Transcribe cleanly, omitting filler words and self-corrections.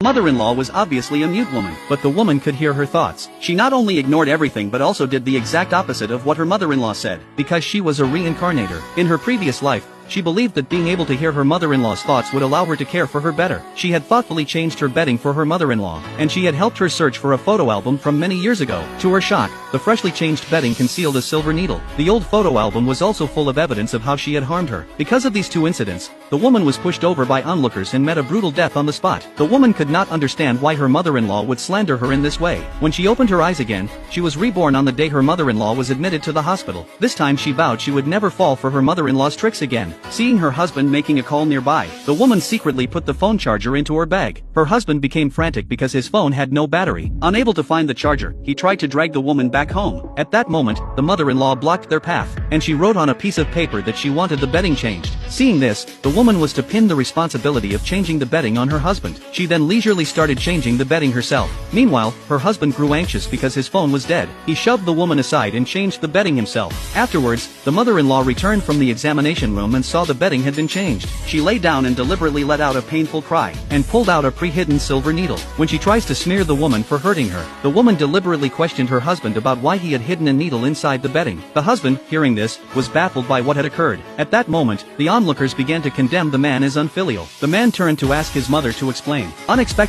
Mother-in-law was obviously a mute woman, but the woman could hear her thoughts. She not only ignored everything but also did the exact opposite of what her mother-in-law said, because she was a reincarnator. In her previous life, she believed that being able to hear her mother-in-law's thoughts would allow her to care for her better. She had thoughtfully changed her bedding for her mother-in-law, and she had helped her search for a photo album from many years ago. To her shock, the freshly changed bedding concealed a silver needle. The old photo album was also full of evidence of how she had harmed her. Because of these two incidents, the woman was pushed over by onlookers and met a brutal death on the spot. The woman could not understand why her mother-in-law would slander her in this way. When she opened her eyes again, she was reborn on the day her mother-in-law was admitted to the hospital. This time she vowed she would never fall for her mother-in-law's tricks again. Seeing her husband making a call nearby, the woman secretly put the phone charger into her bag. Her husband became frantic because his phone had no battery. Unable to find the charger, he tried to drag the woman back home. At that moment, the mother-in-law blocked their path, and she wrote on a piece of paper that she wanted the bedding changed. Seeing this, the woman was to pin the responsibility of changing the bedding on her husband. She then leisurely started changing the bedding herself. Meanwhile, her husband grew anxious because his phone was dead. He shoved the woman aside and changed the bedding himself. Afterwards, the mother-in-law returned from the examination room and saw the bedding had been changed. She lay down and deliberately let out a painful cry, and pulled out a pre-hidden silver needle. When she tries to smear the woman for hurting her, the woman deliberately questioned her husband about why he had hidden a needle inside the bedding. The husband, hearing this, was baffled by what had occurred. At that moment, the onlookers began to condemn the man as unfilial. The man turned to ask his mother to explain. Unexpectedly,